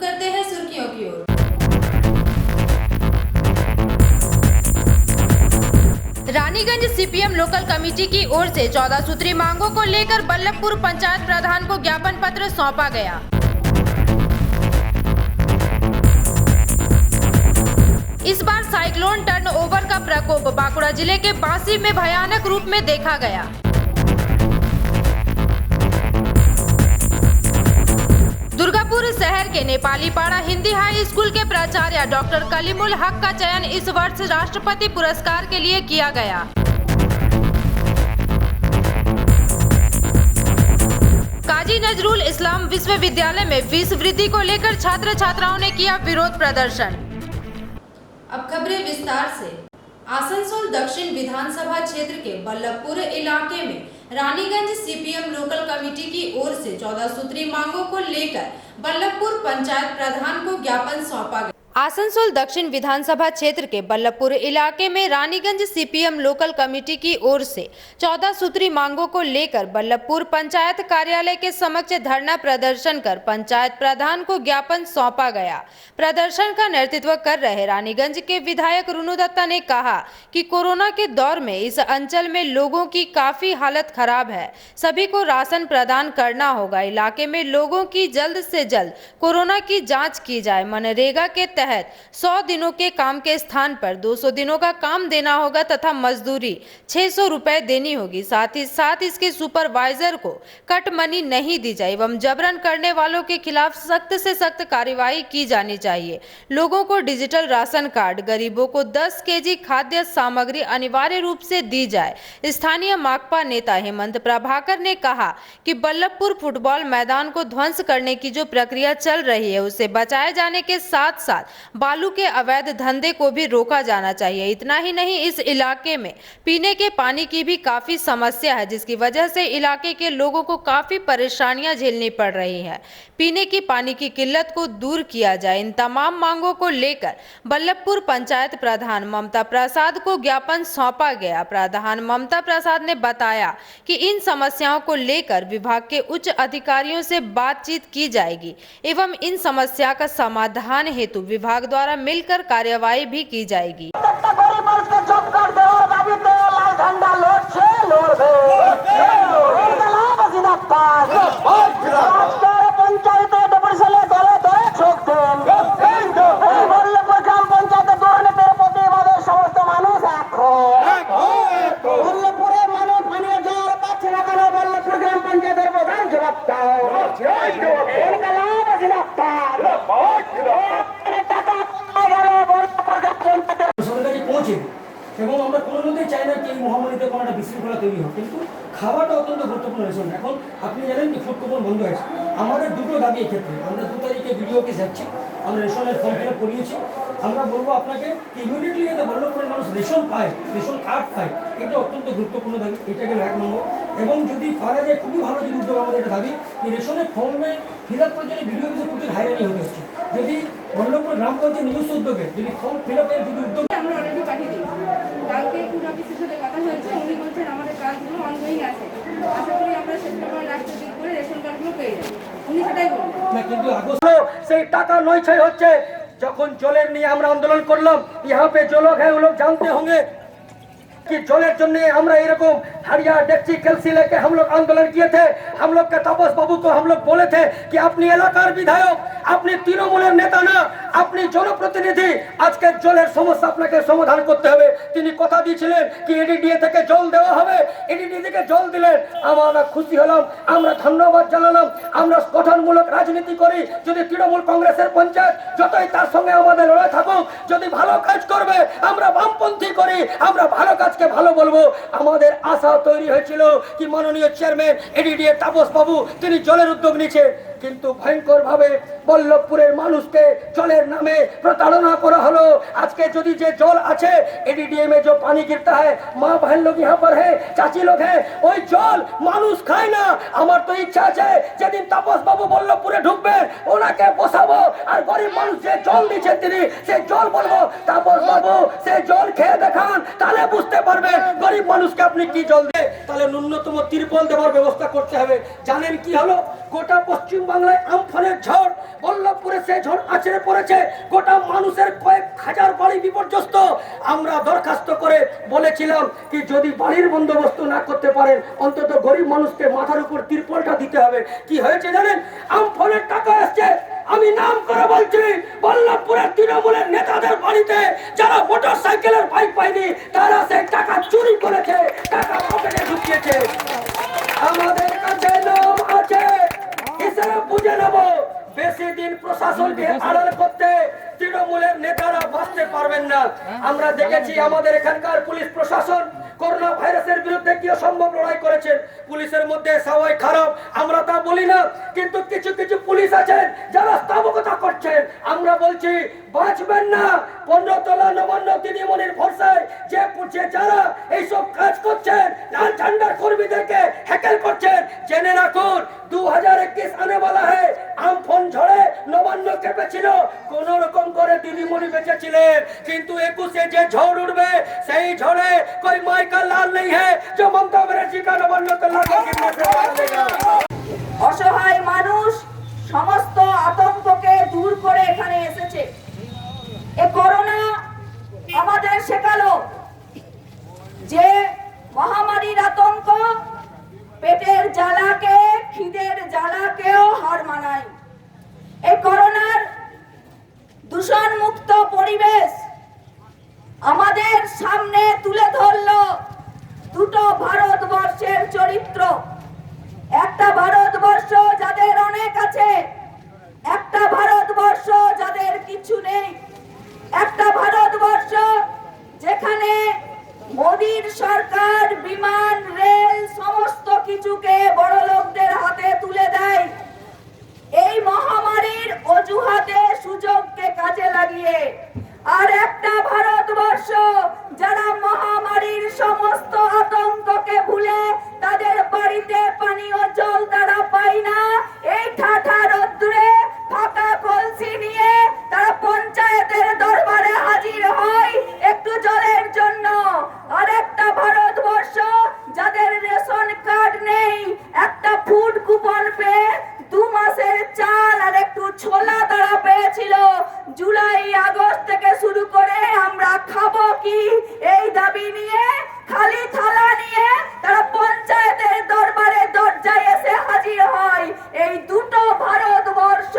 करते हैं सुर्खियों की ओर। रानीगंज सीपीएम लोकल कमेटी की ओर से 14 सूत्री मांगों को लेकर बल्लभपुर पंचायत प्रधान को ज्ञापन पत्र सौंपा गया। इस बार साइक्लोन टर्नओवर का प्रकोप बांकुड़ा जिले के बांसी में भयानक रूप में देखा गया। दुर्गापुर शहर के नेपाली पाड़ा हिंदी हाई स्कूल के प्राचार्य डॉक्टर कलीमुल हक का चयन इस वर्ष राष्ट्रपति पुरस्कार के लिए किया गया। काजी नजरुल इस्लाम विश्वविद्यालय में फीस वृद्धि को लेकर छात्र छात्राओं ने किया विरोध प्रदर्शन। अब खबरें विस्तार से। आसनसोल दक्षिण विधानसभा क्षेत्र के बल्लभपुर इलाके में रानीगंज सीपीएम लोकल कमेटी की ओर से 14 सूत्री मांगों को लेकर बल्लभपुर पंचायत प्रधान को ज्ञापन सौंपा गया। आसनसोल दक्षिण विधानसभा क्षेत्र के बल्लभपुर इलाके में रानीगंज सीपीएम लोकल कमेटी की ओर से 14 सूत्री मांगों को लेकर बल्लभपुर पंचायत कार्यालय के समक्ष धरना प्रदर्शन कर पंचायत प्रधान को ज्ञापन सौंपा गया। प्रदर्शन का नेतृत्व कर रहे रानीगंज के विधायक रुनु दत्ता ने कहा कि कोरोना के दौर में इस अंचल में लोगों की काफी हालत खराब है, सभी को राशन प्रदान करना होगा। इलाके में लोगों की जल्द से जल्द कोरोना की जाँच की जाए। मनरेगा के तहत 100 दिनों के काम के स्थान पर 200 दिनों का काम देना होगा तथा मजदूरी 600 रुपए देनी होगी। साथ ही साथ इसके सुपरवाइजर को कट मनी नहीं दी जाए एवं जबरन करने वालों के खिलाफ सख्त से सख्त कार्रवाई की जानी चाहिए। लोगों को डिजिटल राशन कार्ड, गरीबों को 10 केजी खाद्य सामग्री अनिवार्य रूप से दी जाए। स्थानीय माकपा नेता हेमंत प्रभाकर ने कहा कि बल्लभपुर फुटबॉल मैदान को ध्वंस करने की जो प्रक्रिया चल रही है उसे बचाए जाने के साथ साथ बालू के अवैध धंधे को भी रोका जाना चाहिए। इतना ही नहीं, इस इलाके में पीने के पानी की भी काफी समस्या है, जिसकी वजह से इलाके के लोगों को काफी परेशानियां झेलनी पड़ रही है। पीने की पानी की किल्लत को दूर किया जाए। इन तमाम मांगों को लेकर बल्लभपुर पंचायत प्रधान ममता प्रसाद को ज्ञापन सौंपा गया। प्रधान ममता प्रसाद ने बताया कि इन समस्याओं को लेकर विभाग के उच्च अधिकारियों से बातचीत की जाएगी एवं इन समस्या का समाधान हेतु विभाग द्वारा मिलकर कार्यवाही भी की जाएगी। এবং আমরা কোনোদিনই চাই না কি এই মহামারীতে কোনো একটা বিশৃঙ্খলা তৈরি হোক, কিন্তু খাওয়াটা অত্যন্ত গুরুত্বপূর্ণ বিষয়। এখন আপনি জানেন কি ফুড কুপন বন্ধ হয়েছে। আমাদের দুটো দাবি এক্ষেত্রে, আমরা 2 তারিখে ভিডিওকে যাচ্ছি, আমরা রেশনের ফর্ম ফিল আপ করিয়েছি। আমরা বলবো আপনাকে ইমিডিয়েটলি যাতে বল্লভপুরের মানুষ রেশন পায়, রেশন কার্ড পায়, এটা অত্যন্ত গুরুত্বপূর্ণ দাবি। এটা গেল 1 নম্বর। এবং যদি পারা যায় খুবই ভালো যে উদ্যোগ আমাদের এটা দাবি এই রেশনের ফর্মে ফিল আপ করার জন্য ভিডিও কিছু প্রচুর হাইরানি হতে হচ্ছে। যদি বল্লভপুর গ্রাম পঞ্চায়েত নিজস্ব উদ্যোগে যদি ফর্ম ফিল আপের যদি উদ্যোগ আমরা অলরেডি পাঠিয়ে দিই। কালকে পুরো অফিসের সাথে কথা হয়েছে, উনি বলছেন আমাদের কাজগুলো অনগোয়িং আছে, আশা করি আমরা সেপ্টেম্বর লাস্ট উইক করে রেশন কার্ডগুলো পেয়ে যাবো। উনি সেটাই বললেন না, কিন্তু আগস্ট সেই টাকা নয় হচ্ছে। যখন জলের নিয়ে আমরা আন্দোলন করলাম, यहाँ पे जो लोग हैं वो लोग जानते होंगे कि জলের জন্য আমরা এরকম हरिया डेक्ची कलसी लेके हम लोग आंदोलन किए थे। हम लोग के तापस बाबू को हम लोग बोले थे कि अपनी এলাকার বিধায়ক, আপনি তৃণমূলের নেতা না, আপনি জনপ্রতিনিধি, আজকে জলের সমস্যা আপনাকে সমাধান করতে হবে। তিনি কথা দিয়েছিলেন কি এডিডিএ থেকে জল দেওয়া হবে, এডিডি থেকে জল দিলেন। আমরা খুশি হলাম, আমরা ধন্যবাদ জানালাম। আমরা গঠনমূলক রাজনীতি করি। যদি তৃণমূল কংগ্রেসের পঞ্চায়েত যতই তার সঙ্গে আমাদের লড়াই থাকুক, যদি ভালো কাজ করবে আমরা বামপন্থী করি, আমরা ভালো কাজকে ভালো বলবো। আমাদের আশা তৈরি হয়েছিল কি মাননীয় চেয়ারম্যান এডিডিএ তাপস বাবু তিনি জলের উদ্যোগ নিয়েছে, কিন্তু ভয়ঙ্কর ভাবে বল্লভপুরের মানুষকে জলের নামে প্রতারণা করা হলো। আজকে যদি যে জল আছে एडीडीए में जो पानी गिरता है, माँ बहन लोग यहाँ पर है, चाची लोग हैं, ওই জল মানুষ খায় না। আমার তো ইচ্ছা আছে যেদিন তাপস বাবু বল্লভপুরে ঢুকবেন ওনাকে বসাবো আর গরিব মানুষ যে জল দিচ্ছেন তিনি সেই জল বলবো তাপস বাবু সেই জল খেয়ে দেখান, তাহলে বুঝতে পারবেন গরিব মানুষকে আপনি কি জল দেন। তাহলে ন্যূনতম তিরপল দেওয়ার ব্যবস্থা করতে হবে। জানেন কি হলো, গোটা পশ্চিম বাংলায় আমফানের ঝড়, বল্লভপুরে সেই ঝড় আছড়ে পড়েছে, গোটা মানুষের কয়েক হাজার বাড়ি বিপর্যস্ত। আমরা দরখাস্ত করে বলেছিলাম কি যদি বাড়ির বন্দোবস্ত না করতে পারেন অন্তত গরিব মানুষকে মাথার উপর তিরপলটা দিতে হবে। কি হয়েছে জানেন? আমফানের টাকা আসছে, আমি নাম করে বলছি, বল্লভপুরের তৃণমূলের নেতাদের বাড়িতে যারা মোটর সাইকেলের বাইক পায়নি তারা সেই টাকা চুরি করেছে, টাকা পকেটে ঢুকিয়েছে। আমাদের কাছে নাম আছে, হিসাব বুঝে নেব। বেশি দিন প্রশাসনকে আড়াল করতে তৃণমূলের নেতারা বাঁচতে পারবেন না। আমরা দেখেছি আমাদের এখানকার পুলিশ প্রশাসন করোনা ভাইরাসের বিরুদ্ধে কি অসম্ভব লড়াই করেছেন। পুলিশের মধ্যে সবাই খারাপ আমরা তা বলি না, কিন্তু কিছু কিছু পুলিশ আছেন যারা স্থাবকতা করছেন। আমরা বলছি বাঁচবেন না। 15 তলা নবান্ন দিদিমণির ভরসায় যে যারা এইসব কাজ করছেন, লাল ঝান্ডার কর্মীদেরকে হ্যাকেল করছেন, জেনে রাখুন 2021 আনে বলা হয়। আমফান ঝড়ে নবান্ন কেঁপেছিল, কোন রকম করে দিদিমণি বেঁচেছিলেন, কিন্তু 21-এ যে ঝড় উঠবে সেই ঝড়ে कोई माई का लाल नहीं है जो ममता बनर्जी का नवान्न को लागू गिरने से मार देगा। অসহায় মানুষ সমস্ত আতঙ্ককে দূর করে এখানে এসেছে। এই করোনা আমাদের শেখালো যে মহামারীর আতঙ্ক পেটের জ্বালাকে, খিদের জ্বালাকেও হার মানায়। এই করোনার দূষণ মুক্ত পরিবেশ আমাদের সামনে তুলে ধরলো দুটো ভারতবর্ষের চরিত্র। একটা ভারতবর্ষ যাদের অনেক আছে, একটা ভারতবর্ষ যাদের কিছু নেই, একটা ভারতবর্ষ যেখানে মোদির সরকার বিমান, রেল সমস্ত কিছুকে বড়লোকদের হাতে তুলে দেয় এই মহামারীর অজুহাতে, সুযোগকে কাজে লাগিয়ে। আর একটা ভারতবর্ষ যারা মহামারীর সমস্ত আতঙ্ককে ভুলে তাদের বাড়িতে পানীয় জল তারা পায় না, এই ঠাঠা রোদ্দুরে ফাঁকা কলসি নিয়ে তারা পঞ্চায়েতের দরবারে হাজির হয় একটু জলের জন্য। আর একটা ভারতবর্ষ যাদের রেশন কার্ড নেই, একটা ফুড কুপন পেয়ে 2 মাসের চাল আর একটু ছোলা তারা পেয়েছিল। জুলাই আগস্ট থেকে শুরু করে আমরা খাবো কি এই দাবি নিয়ে খালি থালা নিয়ে তারা পঞ্চায়েতের দরবারে দরজায় এসে হাজির হয়। এই দুটো ভারতবর্ষ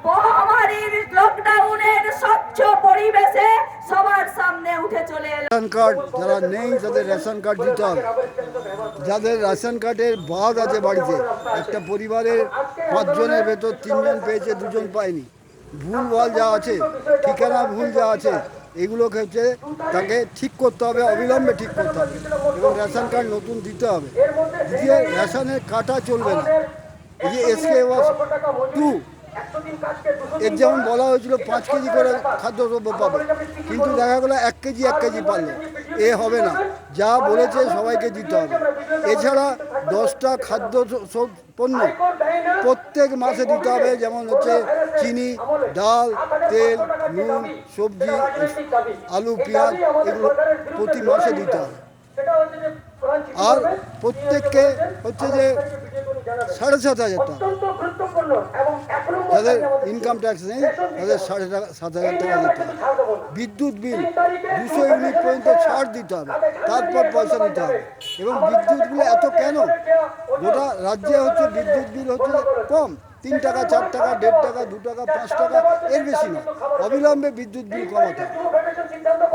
মহামারীর লকডাউনের স্বচ্ছ পরিবেশে সবার সামনে উঠে চলে এলো। রেশন কার্ড যারা নেই তাদের রেশন কার্ড দিতে হবে। যাদের রেশন কার্ডের বাদ আছে বাড়িতে, একটা পরিবারের 5 জনের ভেতর 3 জন পেয়েছে, 2 জন পায়নি। ভুলভাল যা আছে, ঠিকানা ভুল যা আছে, এগুলোকে হচ্ছে তাকে ঠিক করতে হবে, অবিলম্বে ঠিক করতে হবে এবং রেশন কার্ড নতুন দিতে হবে। দিয়ে রেশনের কাটা চলবে না। এই যে SKS 2 এর যেমন বলা হয়েছিল 5 কেজি করে খাদ্যদ্রব্য পাবে, কিন্তু দেখা গেলো 1 কেজি পারলো, এ হবে না। যা বলেছে সবাইকে দিতে হবে। এছাড়া 10টা খাদ্য পণ্য প্রত্যেক মাসে দিতে হবে, যেমন হচ্ছে চিনি, ডাল, তেল, নুন, সবজি, আলু, পেঁয়াজ, এগুলো প্রতি মাসে দিতে হবে। আর প্রত্যেককে হচ্ছে যে 7,500 টাকা, যাদের ইনকাম ট্যাক্স নেই তাদের 7,500 টাকা দিতে হবে। বিদ্যুৎ বিল 200 ইউনিট পর্যন্ত ছাড় দিতে হবে, তারপর পয়সা দিতে হবে। এবং বিদ্যুৎ বিল এত কেন? গোটা রাজ্যে হচ্ছে বিদ্যুৎ বিল হচ্ছে কম, 3 টাকা, 4 টাকা, 1.5 টাকা, 2 টাকা, 5 টাকা, এর বেশি না। অবিলম্বে বিদ্যুৎ বিল কমাতে হবে,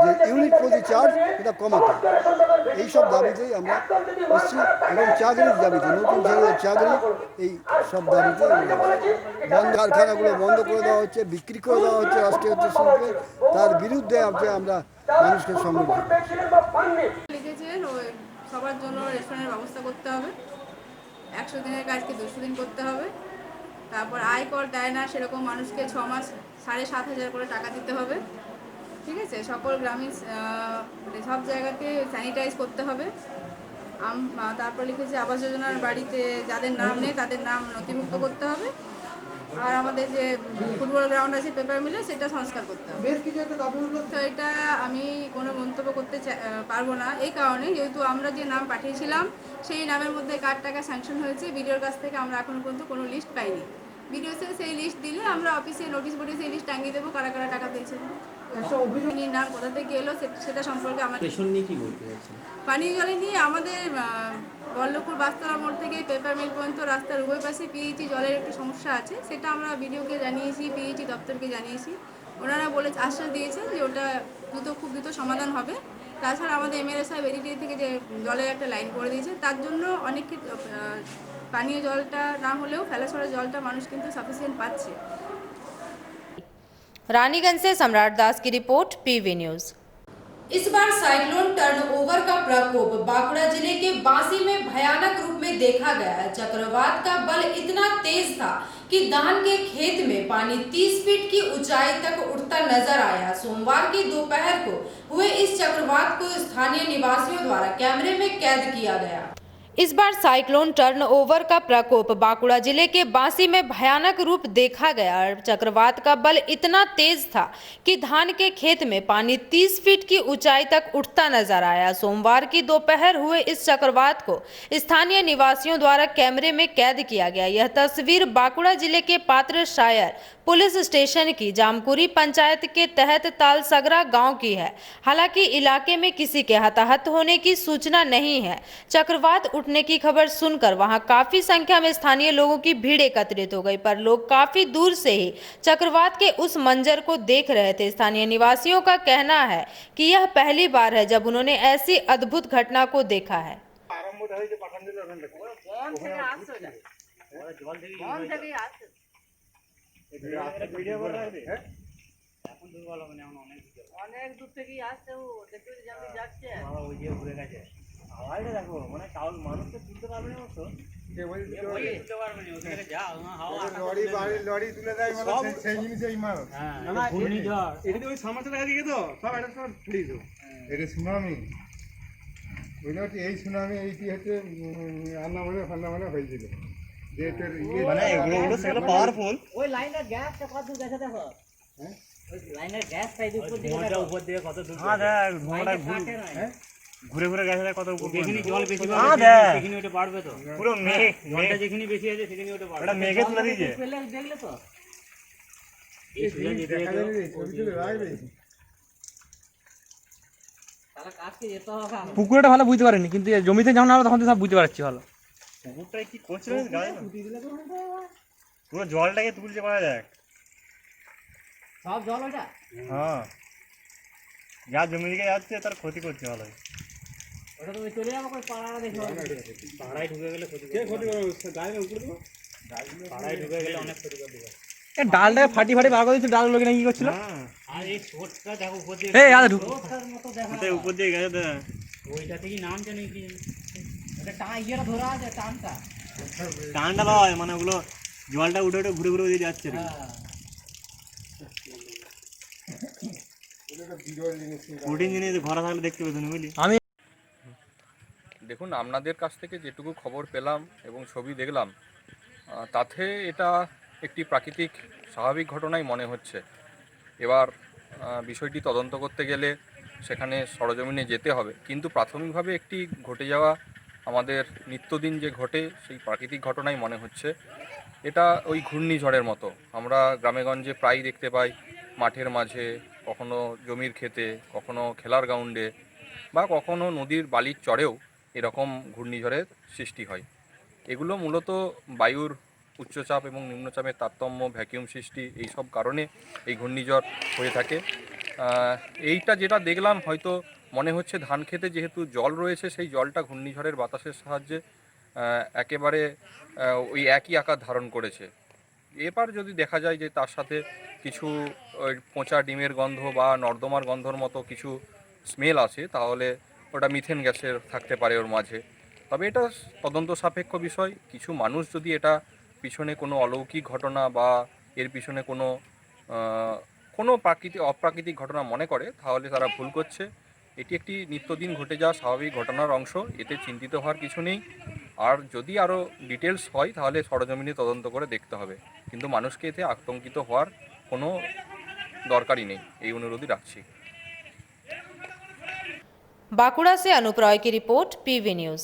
যে ইউনিট প্রতি চার্জ এটা কমাতে হবে। এইসব দাবিতেই আমরা এসছি এবং চাকরির দাবিতে, নতুন ছেলেদের চাকরি, এই সব দাবিতে বন্ধ। কারখানাগুলো বন্ধ করে দেওয়া হচ্ছে, বিক্রি করে দেওয়া হচ্ছে রাষ্ট্রীয় শিল্পে, তার বিরুদ্ধে আমরা মানুষকে সংগঠন লিখেছেন সবার জন্য রেশনের ব্যবস্থা করতে হবে, 100 দিনের কাজকে 200 দিন করতে হবে। তারপর আয় কর দেয় না সেরকম মানুষকে 6 মাস 7,500 করে টাকা দিতে হবে। ঠিক আছে, সকল গ্রামীণ সব জায়গাতে স্যানিটাইজ করতে হবে। তারপর লিখেছে আবাস যোজনার বাড়িতে যাদের নাম নেই তাদের নাম নথিভুক্ত করতে হবে। আর আমাদের যে ফুটবল গ্রাউন্ড আছে পেপার মিলে সেটা সংস্কার করতে হবে। তো এটা আমি কোনো মন্তব্য করতে পারবো না, এই কারণে যেহেতু আমরা যে নাম পাঠিয়েছিলাম সেই নামের মধ্যে কার টাকা স্যাংশন হয়েছে বিডিওর কাছ থেকে আমরা এখনো পর্যন্ত কোনো লিস্ট পাইনি। ভিডিও সেই লিস্ট দিলে আমরা অফিসে নোটিশ বোর্ডে সেই লিস্ট টাঙিয়ে দেবো কারা কারা টাকা পেয়েছে। নাম কোথা থেকে এলো সেটা সম্পর্কে আমাদের পানীয় জল নিয়ে আমাদের বল্লভপুর বাসতলা মোড় থেকে পেপার মিল পর্যন্ত রাস্তার উভয় পাশে পিএইচই জলের একটু সমস্যা আছে, সেটা আমরা বিডিওকে জানিয়েছি, পিএইচই দপ্তরকে জানিয়েছি। ওনারা আশ্বাস দিয়েছেন যে ওটা খুব দ্রুত সমাধান হবে। তাছাড়া আমাদের এমএলএ সাহেব এডিটি থেকে যে জলের একটা লাইন করে দিয়েছে, তার জন্য অনেক পানীয় জলটা না হলেও ফেলাছড়া জলটা মানুষ কিন্তু সাফিসিয়েন্ট পাচ্ছে। रानीगंज से सम्राट दास की रिपोर्ट, पीवी न्यूज। इस बार साइक्लोन टर्नओवर का प्रकोप बांकुड़ा जिले के बांसी में भयानक रूप में देखा गया है। चक्रवात का बल इतना तेज था कि धान के खेत में पानी 30 फीट की ऊंचाई तक उठता नजर आया। सोमवार की दोपहर को हुए इस चक्रवात को स्थानीय निवासियों द्वारा कैमरे में कैद किया गया। इस बार साइक्लोन टर्नओवर का प्रकोप बांकुड़ा जिले के बांसी में भयानक रूप देखा गया। चक्रवात का बल इतना तेज था कि धान के खेत में पानी 30 फीट की ऊंचाई तक उठता नजर आया। सोमवार की दोपहर हुए इस चक्रवात को स्थानीय निवासियों द्वारा कैमरे में कैद किया गया। यह तस्वीर बांकुड़ा जिले के पात्र शायर पुलिस स्टेशन की जामकुरी पंचायत के तहत तालसगरा गांव की है। हालांकि इलाके में किसी के हताहत होने की सूचना नहीं है। चक्रवात उठने की खबर सुनकर वहां काफी संख्या में स्थानीय लोगों की भीड़ एकत्रित हो गई, पर लोग काफी दूर से ही चक्रवात के उस मंजर को देख रहे थे। स्थानीय निवासियों का कहना है कि यह पहली बार है जब उन्होंने ऐसी अद्भुत घटना को देखा है। অনেক দূর থেকেই আসছে, ও দেখতে জানি যাচ্ছে ওই যে ঘুরে গেছে। হাওয়াটা দেখো, মানে কারণ মানুষ তো তুলতে পারবে না, অবশ্য যে ওই তুলতে পারবে না, ওখানে যা হাওয়া লড়ি তুলে দেয়, মানে সেই জিনিসই মার। হ্যাঁ, না ঘূর্ণিঝড় এটা ওই সমস্যা দেখা দিকে তো সব এটা সব ফ্রি তো। এটা সুনামি বুঝলো, এই সুনামি এইটি হচ্ছে আন্দামানে হয়েছিল। মানে এগুলো সেগুলো পাওয়ারফুল। ওই লাইনের গ্যাসটা কত দূর গেছে দেখো, হ্যাঁ ওই লাইনের গ্যাস সাইজ উপর দিকে কত দূর। হ্যাঁ দেখ ঘোড়াটা ঘুরে ঘুরে গেছে কত উপর। যেখানে জল বেশি পাবে সেখানে ওটা বাড়বে তো। পুরো মেঘ, জলটা যেখানে বেশি আছে সেখানে ওটা বাড়বে। ওটা মেঘে তুলে দিয়েছে। দেখলে তো এই সুজা যেতে ছবি তুলে রাখবে। তাহলে কাজকে যেতে হবে। পুকুরটা ভালো বুঝতে পারেনি, কিন্তু জমিতে যখন আমরা তখন তো সব বুঝতে পারছি ভালো। পুকুরটা কি করছে পুরো জলটাকে তুলছে পারা যায় সব জল ওটা। হ্যাঁ, যা জমি দিকে যাচ্ছে তার ক্ষতি করছে ভালো। ওটা তুমি চলে যাবো কই পাড়া দেখো, পাড়ায় ঢুকে গেলে ক্ষতি করবে। গায়ের উপরে দেবো, পাড়ায় ঢুকে গেলে অনেক ক্ষতি করবে। এই ডালটাকে ফাটি ফাটি বার করে দিচ্ছে, ডাল লোকে কি করছিল। আর এই ছোটটা দেখো উপর দিয়ে, এই আরে ঢুক মতো দেখো উপর দিয়ে গেছে তো, ওইটা থেকে নামছে নাকি এটা টান ইয়েটা ধরা আছে। টানটা লয়, মানে ওগুলো জলটা উঠে উঠে ঘুরে ঘুরে দিয়ে যাচ্ছে। কঠিন জিনিস ঘরে থাকলে দেখতে পেতেন বুঝলি। আমি দেখুন, আপনাদের কাছ থেকে যেটুকু খবর পেলাম এবং ছবি দেখলাম, তাতে এটা একটি প্রাকৃতিক স্বাভাবিক ঘটনাই মনে হচ্ছে। এবার বিষয়টি তদন্ত করতে গেলে সেখানে সরজমিনে যেতে হবে, কিন্তু প্রাথমিকভাবে একটি ঘটে যাওয়া আমাদের নিত্যদিন যে ঘটে সেই প্রাকৃতিক ঘটনাই মনে হচ্ছে। এটা ওই ঘূর্ণিঝড়ের মতো আমরা গ্রামেগঞ্জে প্রায় দেখতে পাই। মাঠের মাঝে, কখনো জমির ক্ষেতে, কখনো খেলার গ্রাউন্ডে বা কখনো নদীর বালির চরেও এরকম ঘূর্ণিঝড়ের সৃষ্টি হয়। এগুলো মূলত বায়ুর উচ্চচাপ এবং নিম্নচাপের তারতম্য, ভ্যাকিউম সৃষ্টি, এই সব কারণে এই ঘূর্ণিঝড় হয়ে থাকে। এইটা যেটা দেখলাম, হয়তো মনে হচ্ছে ধান খেতে যেহেতু জল রয়েছে, সেই জলটা ঘূর্ণিঝড়ের বাতাসের সাহায্যে একেবারে ওই একই আকার ধারণ করেছে। এবার যদি দেখা যায় যে তার সাথে কিছু ওই পচা ডিমের গন্ধ বা নর্দমার গন্ধর মতো কিছু স্মেল আসে, তাহলে ওটা মিথেন গ্যাসের থাকতে পারে ওর মাঝে। তবে এটা তদন্ত সাপেক্ষ বিষয়। কিছু মানুষ যদি এটা পিছনে কোনো অলৌকিক ঘটনা বা এর পিছনে কোনো অপ্রাকৃতিক ঘটনা মনে করে, তাহলে তারা ভুল করছে। এটি একটি নিত্যদিন ঘটে যাওয়া স্বাভাবিক ঘটনার অংশ, এতে চিন্তিত হওয়ার কিছু নেই। আর যদি আরও ডিটেলস হয় তাহলে সরজমিনে তদন্ত করে দেখতে হবে, কিন্তু মানুষকে এতে আতঙ্কিত হওয়ার কোনো দরকারই নেই, এই অনুরোধই রাখছি। बांकुड़ा से अनूप रॉय की रिपोर्ट, पीवी न्यूज।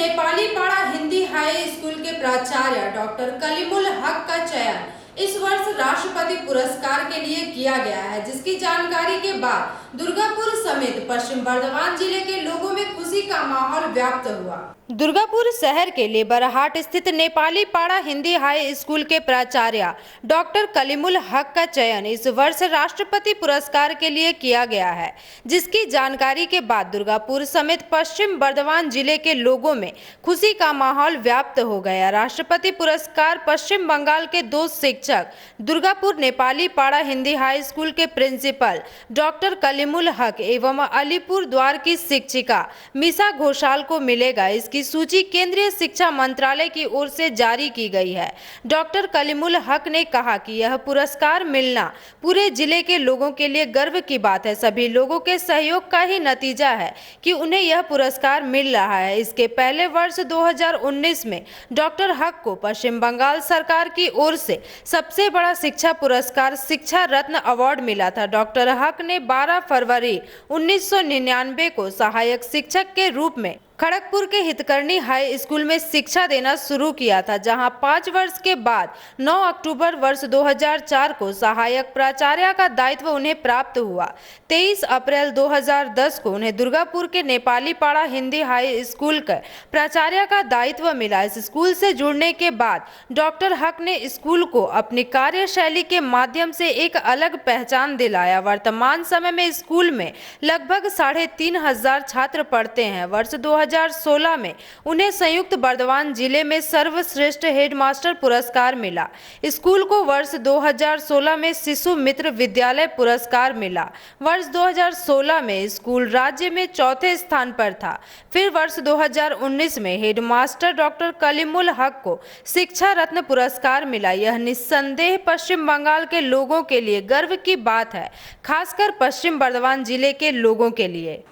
नेपाली पाड़ा हिंदी हाई स्कूल के प्राचार्य डॉक्टर कलीमुल हक का चयन इस वर्ष राष्ट्रपति पुरस्कार के लिए किया गया है, जिसकी जानकारी के बाद दुर्गापुर समेत पश्चिम बर्धमान जिले के लोगों में खुशी का माहौल व्याप्त हुआ। दुर्गापुर शहर के लेबरहाट स्थित नेपाली पाड़ा हिंदी हाई स्कूल के प्राचार्य डॉक्टर कलीमुल हक का चयन इस वर्ष राष्ट्रपति पुरस्कार के लिए किया गया है, जिसकी जानकारी के बाद दुर्गापुर समेत पश्चिम बर्धमान जिले के लोगों में खुशी का माहौल व्याप्त हो गया। राष्ट्रपति पुरस्कार पश्चिम बंगाल के 2 शिक्षक दुर्गापुर नेपाली पाड़ा हिंदी हाई स्कूल के प्रिंसिपल डॉक्टर कलीमुल हक एवं अलीपुर द्वार की शिक्षिका मीसा घोषाल को मिलेगा। इसकी सूची केंद्रीय शिक्षा मंत्रालय की ओर से जारी की गई है। डॉक्टर कलीमुल हक ने कहा कि यह पुरस्कार मिलना पूरे जिले के लोगों के लिए गर्व की बात है। सभी लोगों के सहयोग का ही नतीजा है कि उन्हें यह पुरस्कार मिल रहा है। इसके पहले वर्ष 2019 में डॉक्टर हक को पश्चिम बंगाल सरकार की ओर से सबसे बड़ा शिक्षा पुरस्कार शिक्षा रत्न अवार्ड मिला था। डॉक्टर हक ने 12 फरवरी 1999 को सहायक शिक्षक के रूप में खड़गपुर के हितकर्णी हाई स्कूल में शिक्षा देना शुरू किया था, जहां 5 वर्ष के बाद 9 अक्टूबर वर्ष 2004 को सहायक प्राचार्य का दायित्व उन्हें प्राप्त हुआ। 23 अप्रैल 2010 को उन्हें दुर्गापुर के नेपाली पाड़ा हिंदी हाई स्कूल का प्राचार्य का दायित्व मिला। इस स्कूल से जुड़ने के बाद डॉक्टर हक ने स्कूल को अपनी कार्यशैली के माध्यम से एक अलग पहचान दिलाया। वर्तमान समय में स्कूल में लगभग 3500 छात्र पढ़ते हैं। वर्ष 2016 में उन्हें संयुक्त बर्धमान जिले में सर्वश्रेष्ठ हेडमास्टर पुरस्कार मिला। स्कूल को वर्ष 2016 में शिशु मित्र विद्यालय पुरस्कार मिला। वर्ष 2016 में स्कूल राज्य में 4थे स्थान पर था। फिर वर्ष 2019 में हेडमास्टर डॉक्टर कलीमुल हक को शिक्षा रत्न पुरस्कार मिला। यह निस्संदेह पश्चिम बंगाल के लोगों के लिए गर्व की बात है, खासकर पश्चिम बर्धमान जिले के लोगों के लिए।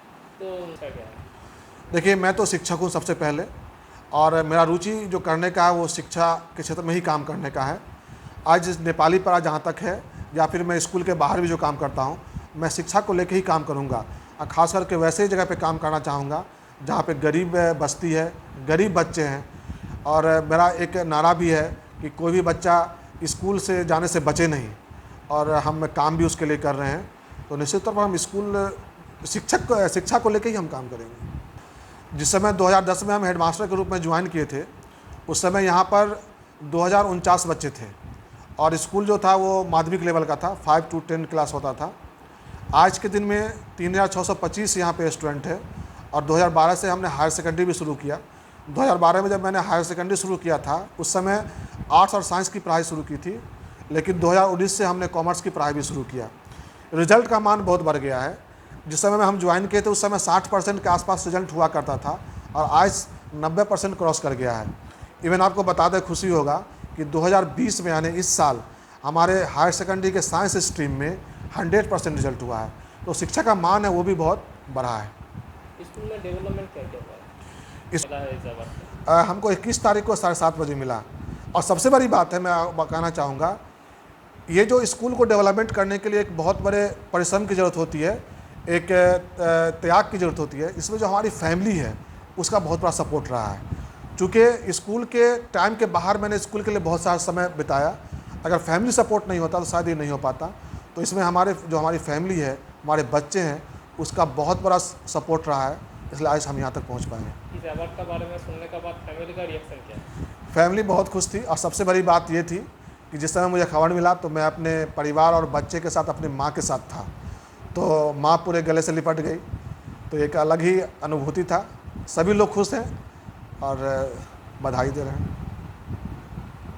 देखिए, मैं तो शिक्षक हूँ सबसे पहले, और मेरा रुचि जो करने का है वो शिक्षा के क्षेत्र में ही काम करने का है। आज नेपाली पाड़ा जहाँ तक है, या फिर मैं स्कूल के बाहर भी जो काम करता हूँ, मैं शिक्षा को लेकर ही काम करूँगा। और ख़ास करके वैसे जगह पे काम करना चाहूँगा जहाँ पे गरीब बस्ती है, गरीब बच्चे हैं। और मेरा एक नारा भी है कि कोई भी बच्चा स्कूल से जाने से बचे नहीं, और हम काम भी उसके लिए कर रहे हैं। तो निश्चित तौर पर हम स्कूल शिक्षा को लेकर ही हम काम करेंगे। जिस समय 2010 में हम हेडमास्टर के रूप में ज्वाइन किए थे, उस समय यहाँ पर 2049 बच्चे थे, और स्कूल जो था वो माध्यमिक लेवल का था, 5 to 10 क्लास होता था। आज के दिन में 3625 यहाँ पे स्टूडेंट है, और 2012 से हमने हायर सेकेंडरी भी शुरू किया। 2012 में जब मैंने हायर सेकेंडरी शुरू किया था, उस समय आर्ट्स और साइंस की पढ़ाई शुरू की थी, लेकिन 2019 से हमने कॉमर्स की पढ़ाई भी शुरू किया। रिजल्ट का मान बहुत बढ़ गया है। जिस समय में हम ज्वाइन किए थे उस समय 60% के आसपास रिजल्ट हुआ करता था, और आज 90% क्रॉस कर गया है। इवन आपको बता दें, खुशी होगा कि 2020 में यानी इस साल हमारे हायर सेकेंडरी के साइंस स्ट्रीम में 100% रिजल्ट हुआ है। तो शिक्षा का मान है वो भी बहुत बढ़ा है। स्कूल में डेवलपमेंट क्या है? हमको 21 तारीख को 7:30 बजे मिला। और सबसे बड़ी बात है, मैं कहना चाहूँगा, ये जो स्कूल को डेवलपमेंट करने के लिए एक बहुत बड़े परिश्रम की ज़रूरत होती है, एक त्याग की ज़रूरत होती है। इसमें जो हमारी फैमिली है उसका बहुत बड़ा सपोर्ट रहा है। चूँकि स्कूल के टाइम के बाहर मैंने स्कूल के लिए बहुत सारा समय बिताया, अगर फैमिली सपोर्ट नहीं होता तो शायद ये नहीं हो पाता। तो इसमें हमारी फैमिली है, हमारे बच्चे हैं, उसका बहुत बड़ा सपोर्ट रहा है, इसलिए आज हम यहाँ तक पहुँच पाए हैं। इस अवार्ड के बारे में सुनने के बाद फैमिली का रिएक्शन क्या है? फैमिली बहुत खुश थी, और सबसे बड़ी बात ये थी कि जिस समय मुझे खबर मिला तो मैं अपने परिवार और बच्चे के साथ अपनी माँ के साथ था, तो माँ पूरे गले से लिपट गई। तो एक अलग ही अनुभूति था। सभी लोग खुश हैं और बधाई दे रहे हैं।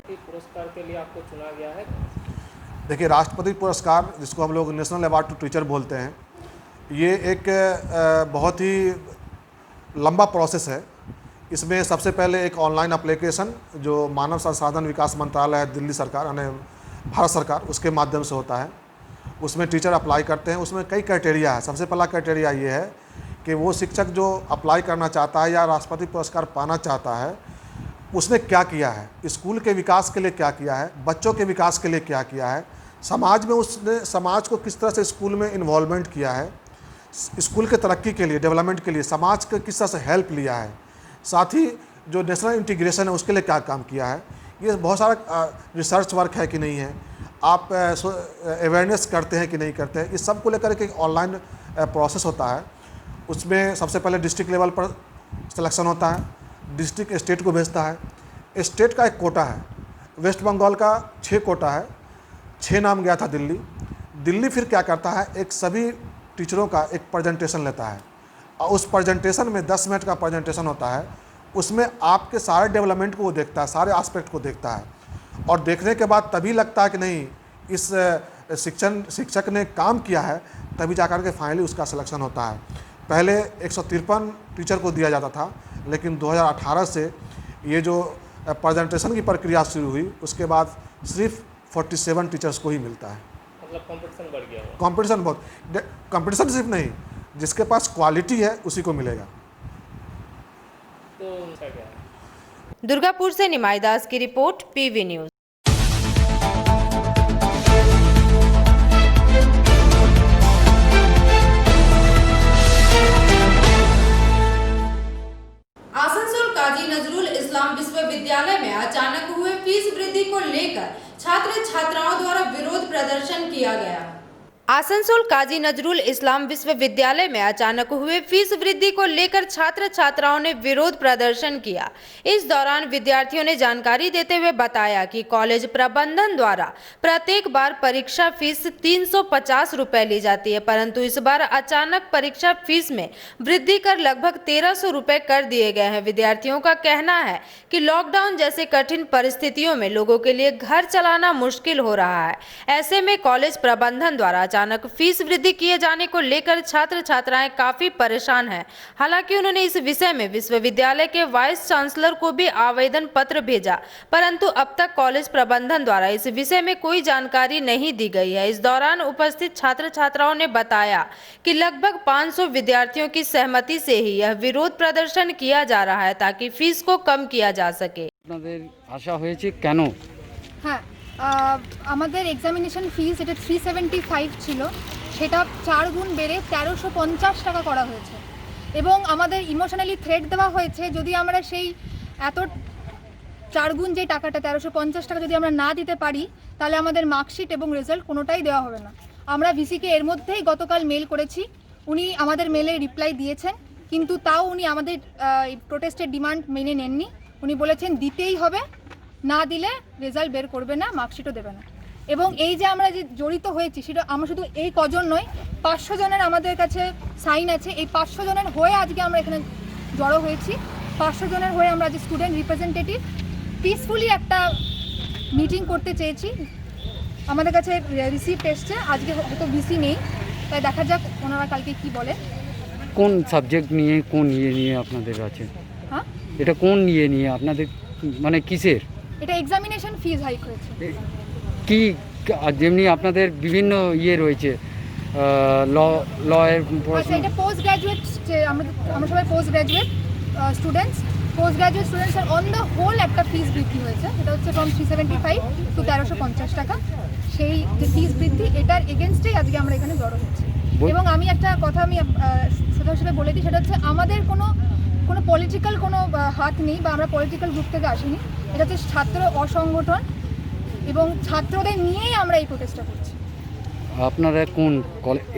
पुरस्कार के लिए आपको चुना गया है? देखिए, राष्ट्रपति पुरस्कार, जिसको हम लोग नेशनल अवार्ड टू टीचर बोलते हैं, ये एक बहुत ही लंबा प्रोसेस है। इसमें सबसे पहले एक ऑनलाइन एप्लीकेशन जो मानव संसाधन विकास मंत्रालय है, दिल्ली सरकार यानी भारत सरकार, उसके माध्यम से होता है। उसमें टीचर अप्लाई करते हैं। उसमें कई क्राइटेरिया है। सबसे पहला क्राइटेरिया ये है कि वो शिक्षक जो अप्लाई करना चाहता है या राष्ट्रपति पुरस्कार पाना चाहता है, उसने क्या किया है, स्कूल के विकास के लिए क्या किया है, बच्चों के विकास के लिए क्या किया है, समाज में उसने समाज को किस तरह से स्कूल में इन्वॉल्वमेंट किया है, स्कूल के तरक्की के लिए, डेवलपमेंट के लिए समाज को किस तरह से हेल्प लिया है, साथ ही जो नेशनल इंटीग्रेशन है उसके लिए क्या काम किया है, ये बहुत सारा रिसर्च वर्क है कि नहीं है, आप अवेयरनेस करते हैं कि नहीं करते हैं, इस सब को लेकर के ऑनलाइन प्रोसेस होता है। उसमें सबसे पहले डिस्ट्रिक्ट लेवल पर सिलेक्शन होता है, डिस्ट्रिक्ट स्टेट को भेजता है। स्टेट का एक कोटा है, वेस्ट बंगाल का 6 कोटा है, 6 नाम गया था दिल्ली। दिल्ली फिर क्या करता है, एक सभी टीचरों का एक प्रेजेंटेशन लेता है और उस प्रेजेंटेशन में 10 मिनट का प्रेजेंटेशन होता है। उसमें आपके सारे डेवलपमेंट को वो देखता है, सारे एस्पेक्ट को देखता है और देखने के बाद तभी लगता है कि नहीं इस शिक्षक ने काम किया है, तभी जाकर के फाइनली उसका सिलेक्शन होता है। पहले 153 टीचर को दिया जाता था, लेकिन 2018 से ये जो प्रेजेंटेशन की प्रक्रिया शुरू हुई उसके बाद सिर्फ 47 टीचर्स को ही मिलता है। मतलब कंपटीशन बढ़ गया है। कंपटीशन सिर्फ नहीं, जिसके पास क्वालिटी है उसी को मिलेगा। तो उनका क्या है? दुर्गापुर से निमाई दास की रिपोर्ट, पीवी न्यूज। आसनसोल काजी नजरुल इस्लाम विश्वविद्यालय में अचानक हुए फीस वृद्धि को लेकर छात्र छात्राओं द्वारा विरोध प्रदर्शन किया गया। आसनसोल काजी नजरुल इस्लाम विश्वविद्यालय में अचानक हुए फीस वृद्धि को लेकर छात्र छात्राओं ने विरोध प्रदर्शन किया। इस दौरान विद्यार्थियों ने जानकारी देते हुए बताया कि कॉलेज प्रबंधन द्वारा प्रत्येक बार परीक्षा फीस 350 रुपए ली जाती है, परंतु इस बार अचानक परीक्षा फीस में वृद्धि कर लगभग 1300 रुपए कर दिए गए हैं। विद्यार्थियों का कहना है कि लॉकडाउन जैसे कठिन परिस्थितियों में लोगों के लिए घर चलाना मुश्किल हो रहा है। ऐसे में कॉलेज प्रबंधन द्वारा अचानक फीस वृद्धि किए जाने को लेकर छात्र छात्राएं काफी परेशान हैं। हालांकि उन्होंने इस विषय में विश्वविद्यालय के वाइस चांसलर को भी आवेदन पत्र भेजा, परंतु अब तक कॉलेज प्रबंधन द्वारा इस विषय में कोई जानकारी नहीं दी गई है। इस दौरान उपस्थित छात्र छात्राओं ने बताया कि लगभग 500 विद्यार्थियों की सहमति से ही यह विरोध प्रदर्शन किया जा रहा है ताकि फीस को कम किया जा सके। आशा হয়েছে কেন? হ্যাঁ, আমাদের এক্সামিনেশন ফিস এটা 375 ছিল, সেটা 4 গুণ বেড়ে 1350 টাকা করা হয়েছে এবং আমাদের ইমোশনালি থ্রেট দেওয়া হয়েছে যদি আমরা সেই এত 4 গুণ যে টাকাটা 1350 টাকা যদি আমরা না দিতে পারি তাহলে আমাদের মার্কশিট এবং রেজাল্ট কোনোটাই দেওয়া হবে না। আমরা ভিসিকে এর মধ্যেই গতকাল মেল করেছি, উনি আমাদের মেলে রিপ্লাই দিয়েছেন, কিন্তু তাও উনি আমাদের প্রোটেস্টের ডিমান্ড মেনে নেননি। উনি বলেছেন দিতেই হবে, না দিলে রেজাল্ট বের করবে না, মার্কশিটও দেবে না। এবং এই যে আমরা যে জড়িত হয়েছি সেটা আমরা শুধু এই কজন নয়, 500 জনের আমাদের কাছে সাইন আছে। এই 500 জনের হয়ে আজকে আমরা এখানে জড়ো হয়েছি। 500 জনের হয়ে আমরা যে স্টুডেন্ট রিপ্রেজেন্টেটিভ পিসফুলি একটা মিটিং করতে চেয়েছি। আমাদের কাছে রিসিপ্ট এসছে, আজকে হয়তো ভিসি নেই, তাই দেখা যাক ওনারা কালকে কি বলে। কোন সাবজেক্ট নিয়ে, কোন ইয়ে নিয়ে আপনাদের আছে? হ্যাঁ, এটা কোন ইয়ে নিয়ে আপনাদের, মানে কিসের? এটা এক্সামিনেশন ফিস হাইক হয়েছে। কি যেমনি আপনাদের বিভিন্ন ইয়ে রয়েছে লয়ের আচ্ছা, এটা পোস্ট গ্রাজুয়েট, যে আমরা সবাই post graduate students, post graduate স্টুডেন্টসের অন দ্য হোল একটা ফিস বৃদ্ধি হয়েছে, সেটা হচ্ছে ফ্রম 375 টু 1350 টাকা। সেই যে ফিস বৃদ্ধি এটার এগেনস্টেই আজকে আমরা এখানে জড়ো হচ্ছি। এবং আমি একটা কথা আমি সোজা হিসেবে বলে দিই, সেটা হচ্ছে আমাদের কোনো পলিটিক্যাল কোনো হাত নেই বা আমরা পলিটিক্যাল গ্রুপ থেকে আসিনি। এটা হচ্ছে ছাত্র অসংগঠন এবং ছাত্রদের নিয়েই আমরা এই প্রোটেস্টটা করছি। আপনারা কোন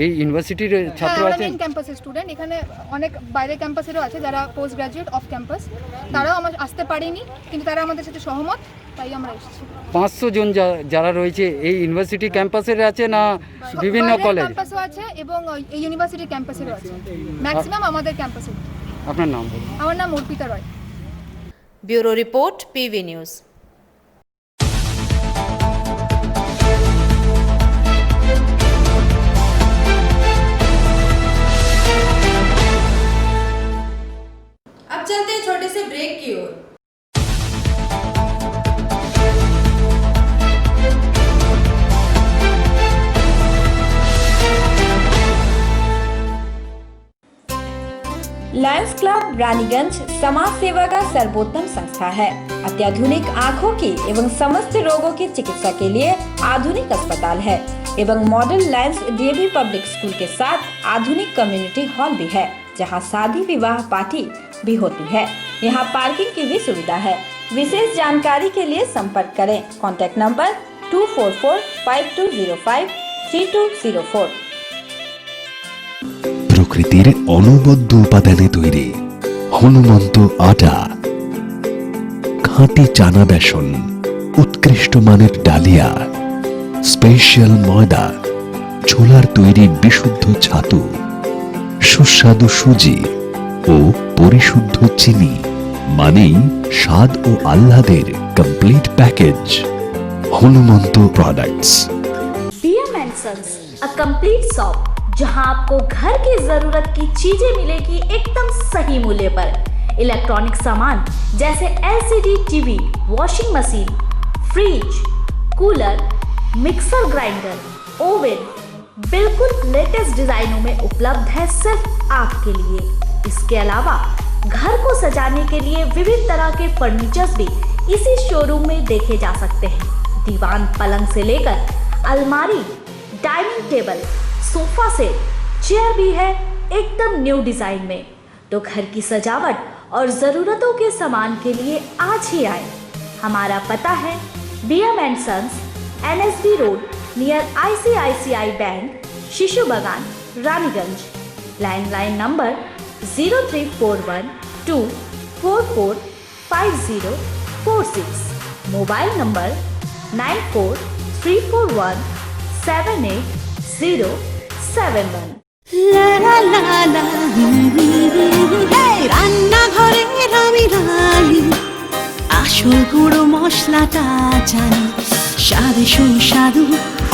এই ইউনিভার্সিটির ছাত্র আছেন? মেইন ক্যাম্পাসের স্টুডেন্ট, এখানে অনেক বাইরের ক্যাম্পাসেরও আছে যারা পোস্ট গ্রাজুয়েট অফ ক্যাম্পাস, তারাও আমার আসতে পারেনি, কিন্তু তারা আমাদের সাথে সহমত, তাই আমরা এসেছি। 500 জন যারা রয়েছে এই ইউনিভার্সিটি ক্যাম্পাসের আছে না বিভিন্ন কলেজ? ক্যাম্পাসও আছে এবং এই ইউনিভার্সিটি ক্যাম্পাসেরও আছে, ম্যাক্সিমাম আমাদের ক্যাম্পাসে। আপনার নাম বলুন। আমার নাম Arpita Roy. Bureau report, PV news. अब चलते हैं छोटे से ब्रेक की ओर। लायंस क्लब रानीगंज समाज सेवा का सर्वोत्तम संस्था है। अत्याधुनिक आँखों की एवं समस्त रोगों की चिकित्सा के लिए आधुनिक अस्पताल है एवं model Lions DAV public school के साथ आधुनिक कम्युनिटी हॉल भी है, जहां शादी विवाह पार्टी भी होती है। यहाँ पार्किंग की भी सुविधा है। विशेष जानकारी के लिए संपर्क करें। Contact number 244-5205-3204। প্রকৃতির অনবদ্য উপাদানে তৈরি হনুমন্ত আটা, খাঁটি চানা বেসন, উৎকৃষ্ট মানের ডালিয়া, স্পেশাল ময়দা, ছোলার তৈরি বিশুদ্ধ ছাতু, সুস্বাদু সুজি ও পরিশুদ্ধ চিনি, মানেই স্বাদ ও আহ্লাদের complete package. Hanumant products. BM & Sons, a complete shop जहां आपको घर की जरूरत की चीजें मिलेगी एकदम सही मूल्य पर। इलेक्ट्रॉनिक सामान जैसे LCD TV, washing machine, fridge, cooler, mixer grinder, oven बिल्कुल लेटेस्ट डिजाइनों में उपलब्ध है सिर्फ आपके लिए। इसके अलावा घर को सजाने के लिए विभिन्न तरह के फर्नीचर्स भी इसी शोरूम में देखे जा सकते हैं। दीवान पलंग से लेकर अलमारी, dining table, sofa set, chair भी है एकदम न्यू डिजाइन में। तो घर की सजावट और जरूरतों के सामान के लिए आज ही आए। हमारा पता है BM & Sons, NSB road near ICICI bank, शिशु बागान, Raniganj. Landline number 0341244546। Mobile number 9434178071। রান্নাঘরের আমি রানী, আসল গুঁড়ো মশলাটা জানি, স্বাদে সুস্বাদু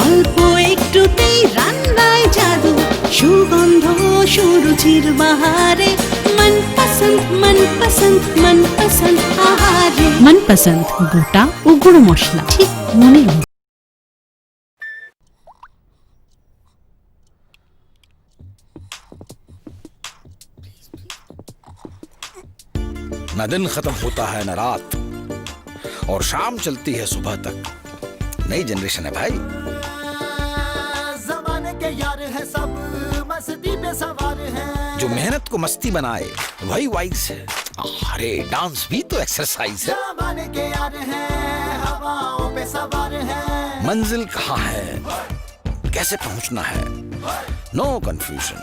অল্প একটুতেই রান্নায় জাদু, সুগন্ধ সুরুচির বাহারে মনপসন্দ আহারে। মনপসন্দ গোটা ও গুঁড়ো মশলা ঠিক মনের মতো। न दिन खत्म होता है न रात, और शाम चलती है सुबह तक। नई जनरेशन है भाई। जमाने के यार है सब, मस्ती पे सवार है। जो मेहनत को मस्ती बनाए वही वाइज है। अरे डांस भी तो एक्सरसाइज है। जमाने के यार है, हवाओं पे सवार है। मंजिल कहाँ है, कैसे पहुंचना है, नो कंफ्यूजन।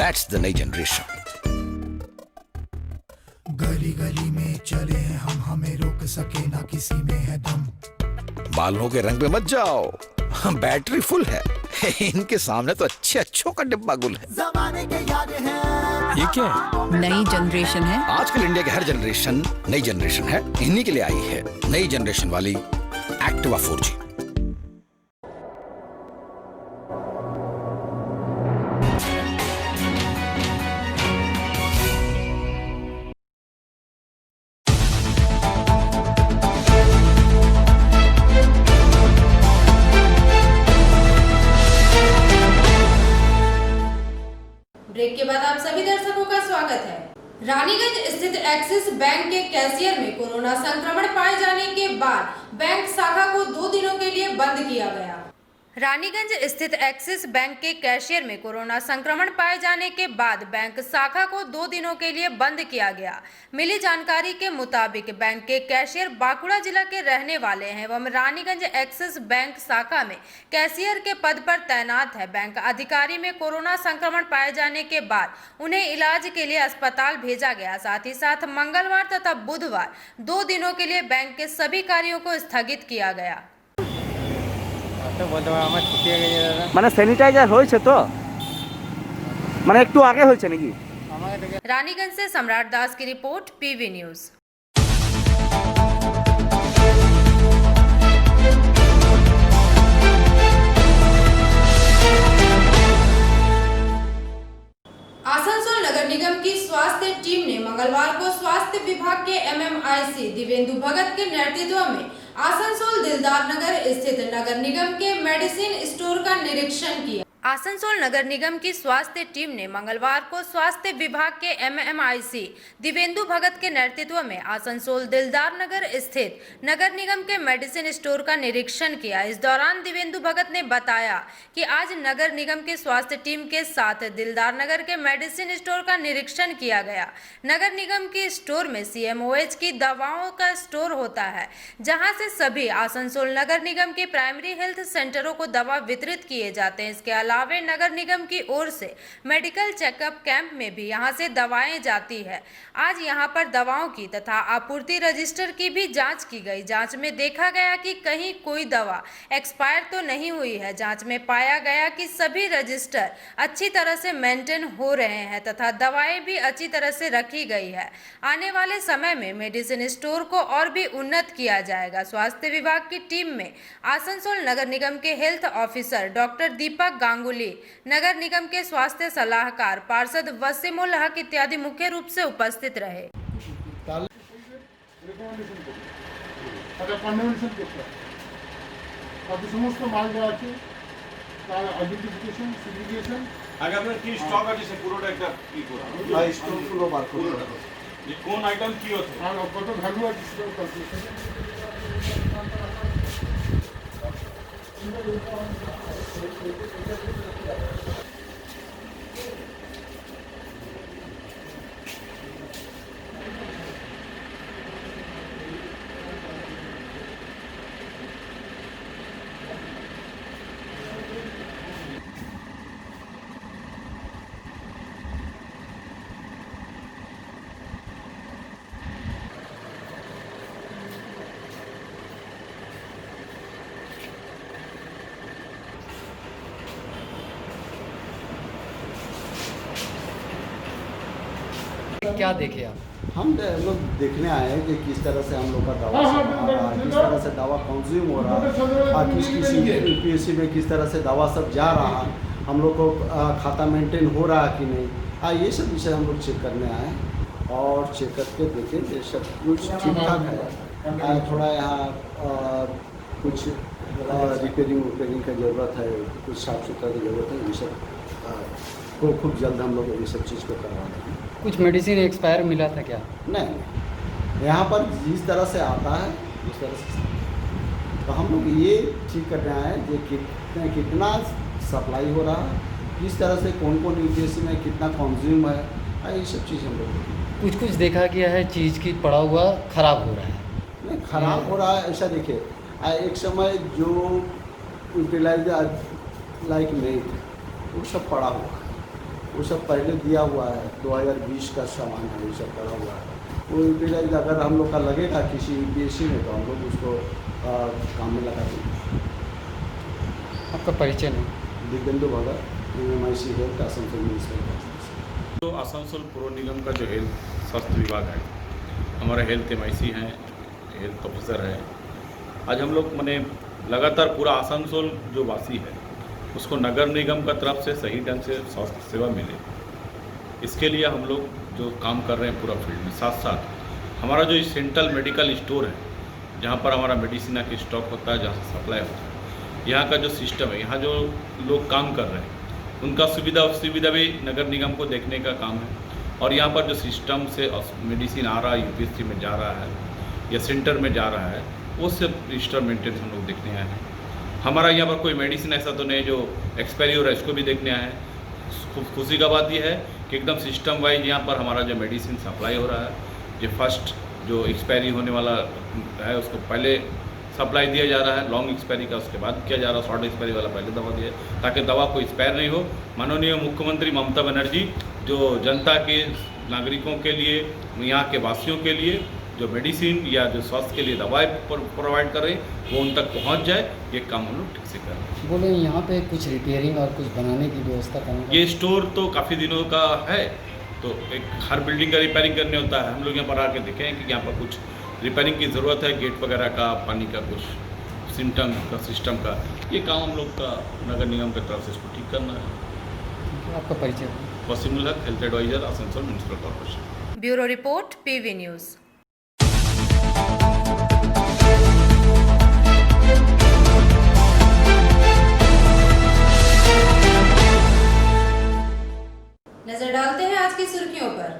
दैट्स द नई जनरेशन। गली गली में चले हैं हम, हमें रोक सके ना किसी में है दम। बालों के रंग पे मत जाओ, बैटरी फुल है। इनके सामने तो अच्छों का डिब्बा गुल है। जमाने के याद है। ये क्या है? नई जनरेशन है। आजकल इंडिया की हर जनरेशन नई जनरेशन है। इन्हीं के लिए आई है नई जनरेशन वाली एक्टिवा 4G। ब्रेक के बाद आप सभी दर्शकों का स्वागत है। रानीगंज स्थित एक्सिस बैंक के कैशियर में कोरोना संक्रमण पाए जाने के बाद बैंक शाखा को 2 दिनों के लिए बंद किया गया। रानीगंज स्थित एक्सिस बैंक के कैशियर में कोरोना संक्रमण पाए जाने के बाद बैंक शाखा को 2 दिनों के लिए बंद किया गया। मिली जानकारी के मुताबिक बैंक के कैशियर बांकुड़ा जिला के रहने वाले हैं एवं रानीगंज एक्सिस बैंक शाखा में कैशियर के पद पर तैनात है। बैंक अधिकारी में कोरोना संक्रमण पाए जाने के बाद उन्हें इलाज के लिए अस्पताल भेजा गया। साथ ही साथ मंगलवार तथा बुधवार 2 दिनों के लिए बैंक के सभी कार्यों को स्थगित किया गया। মানে স্যানিটাইজার হয়েছে তো, মানে একটু আগে হয়েছে নাকি? रानीगंज से सम्राट दास की रिपोर्ट, PV न्यूज। आसनसोल नगर निगम की स्वास्थ्य टीम ने मंगलवार को स्वास्थ्य विभाग के MMIC दिवेंदु भगत के नेतृत्व में आसनसोल दिलदार नगर स्थित नगर निगम के मेडिसिन स्टोर का निरीक्षण किया। आसनसोल नगर निगम की स्वास्थ्य टीम ने मंगलवार को स्वास्थ्य विभाग के एमएमआईसी दिवेंदु भगत के नेतृत्व में आसनसोल दिलदार नगर स्थित नगर निगम के मेडिसिन स्टोर का निरीक्षण किया। इस दौरान दिवेंदु भगत ने बताया कि आज नगर निगम के स्वास्थ्य टीम के साथ दिलदार नगर के मेडिसिन स्टोर का निरीक्षण किया गया। नगर निगम की स्टोर में CMOH की दवाओं का स्टोर होता है, जहां से सभी आसनसोल नगर निगम के प्राइमरी हेल्थ सेंटरों को दवा वितरित किए जाते हैं। इसके अलावा नगर निगम की ओर से मेडिकल चेकअप कैंप में भी यहां से दवाएं जाती है। आज यहां पर दवाओं की तथा आपूर्ति रजिस्टर की भी जांच की गई। जांच में देखा गया कि कहीं कोई दवा एक्सपायर तो नहीं हुई है। जांच में पाया गया कि सभी रजिस्टर अच्छी तरह से मेंटेन हो रहे हैं तथा दवाएं भी अच्छी तरह से रखी गई है। आने वाले समय में मेडिसिन स्टोर को और भी उन्नत किया जाएगा। स्वास्थ्य विभाग की टीम में आसनसोल नगर निगम के हेल्थ ऑफिसर डॉक्टर दीपक गांगुली, नगर निगम के स्वास्थ्य सलाहकार पार्षद वसीमुल हक इत्यादि मुख्य रूप से उपस्थित रहे। সমস্ত মাল যা আছে তার আইডেন্টিফিকেশন সিগ্রিগেশন আগে আপনার কি স্টক আছে সে পুরোটা একটা কি করুন ভাই স্টক পুরো বার করুন যে কোন আইটেম কি হচ্ছে আর কত ভ্যালু আছে সেটা ক্যালকুলেশন क्या देखे आप? हम लोग देखने आए हैं कि किस तरह से हम लोग का दवा किस तरह से दवा कंज्यूम हो रहा है और किसी PSC में किस तरह से दवा सब जा रहा है, हम लोग को खाता मेंटेन हो रहा है कि नहीं, ये सब विषय हम लोग चेक करने आए हैं। और चेक करके देखें कि सब कुछ ठीक ठाक है। थोड़ा यहाँ कुछ रिपेयरिंग का ज़रूरत है, कुछ साफ़ सुथरा की ज़रूरत है। ये सब को खूब जल्द हम लोग ये सब चीज़ को करवा देंगे। कुछ मेडिसिन एक्सपायर मिला था क्या? नहीं, यहाँ पर जिस तरह से आता है उस तरह से, तो हम लोग ये ठीक करने आए हैं कि कितना सप्लाई हो रहा है, किस तरह से कौन कौन यूपीएससी में कितना कंज्यूम है, ये सब चीज़ हम लोग कुछ देखा गया है चीज़ की पड़ा हुआ ख़राब हो रहा है। नहीं, ख़राब हो रहा है ऐसा देखिए, एक समय जो यूटिलाइज लाइक नहीं थे वो सब पड़ा हुआ है, वो सब पहले दिया हुआ है, 2020 का सामान है, वो सब पड़ा हुआ है। वो यूटिलाइज अगर हम लोग का लगेगा किसी यूपीएससी में तो हम लोग उसको काम में लगा देंगे। आपका परिचय नहीं? दिवेंदु भगत, MMIC हेल्थ आसनसोल म्यूनिसिपल। तो आसनसोल पौर निगम का जो हेल्थ स्वास्थ्य विभाग है, हमारे हेल्थ MIC हैं, हेल्थ ऑफिसर है। आज हम लोग मैंने लगातार पूरा आसनसोल जो वासी है उसको नगर निगम का तरफ से सही ढंग से स्वास्थ्य सेवा मिले, इसके लिए हम लोग जो काम कर रहे हैं पूरा फील्ड में। साथ साथ हमारा जो सेंट्रल मेडिकल स्टोर है, जहाँ पर हमारा मेडिसिन का स्टॉक होता है, जहाँ से सप्लाई होता है, यहाँ का जो सिस्टम है, यहाँ जो लोग काम कर रहे हैं उनका सुविधा भी नगर निगम को देखने का काम है। और यहाँ पर जो सिस्टम से मेडिसिन आ रहा है, यूपीएससी में जा रहा है या सेंटर में जा रहा है, वो सब रजिस्टर मेंटेन हम लोग देखने आए हैं। हमारा यहाँ पर कोई मेडिसिन ऐसा तो नहीं जो एक्सपायरी हो रहा है, इसको भी देखने आए हैं। खुशी का बात यह है कि एकदम सिस्टम वाइज यहाँ पर हमारा जो मेडिसिन सप्लाई हो रहा है, जो फर्स्ट जो एक्सपायरी होने वाला है उसको पहले सप्लाई दिया जा रहा है, लॉन्ग एक्सपायरी का उसके बाद किया जा रहा है, शॉर्ट एक्सपायरी वाला पहले दवा दिया, ताकि दवा को एक्सपायर नहीं हो। माननीय मुख्यमंत्री ममता बनर्जी जो जनता के नागरिकों के लिए, यहाँ के वासियों के लिए जो मेडिसिन या जो स्वास्थ्य के लिए दवाएं प्रोवाइड कर रहे हैं वो उन तक पहुंच जाए, ये काम हम लोग ठीक से कर रहे हैं। बोले यहाँ पे कुछ रिपेयरिंग और कुछ बनाने की व्यवस्था करना? ये स्टोर तो काफ़ी दिनों का है, तो एक हर बिल्डिंग का रिपेयरिंग करने होता है। हम लोग यहाँ पर आके देखे हैं कि यहाँ पर कुछ रिपेयरिंग की ज़रूरत है, गेट वगैरह का, पानी का कुछ सिस्टम का, ये काम हम लोग का नगर निगम की तरफ से इसको ठीक करना है। आपका परिचय? Wasimul Haq, health adviser, Asansol municipal corporation. Bureau report, PV news. नजर डालते हैं आज की सुर्खियों पर।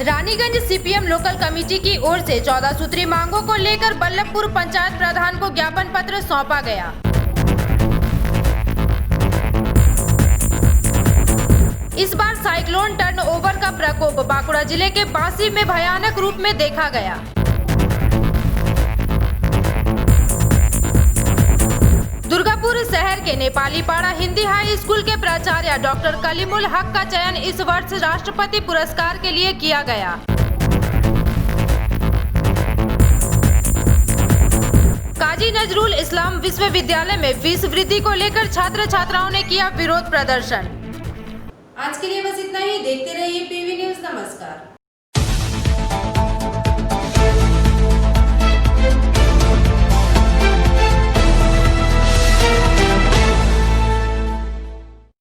रानीगंज सीपीएम लोकल कमेटी की ओर से 14 सूत्री मांगों को लेकर बल्लभपुर पंचायत प्रधान को ज्ञापन पत्र सौंपा गया। इस बार साइक्लोन टर्नओवर का प्रकोप बांकुड़ा जिले के बासी में भयानक रूप में देखा गया। दुर्गापुर शहर के नेपाली पाड़ा हिंदी हाई स्कूल के प्राचार्य डॉक्टर कलीमुल हक का चयन इस वर्ष राष्ट्रपति पुरस्कार के लिए किया गया। काजी नजरुल इस्लाम विश्वविद्यालय में फीस वृद्धि को लेकर छात्र छात्राओं ने किया विरोध प्रदर्शन। आज के लिए बस इतना ही। देखते रहिए पीवी न्यूज। नमस्कार।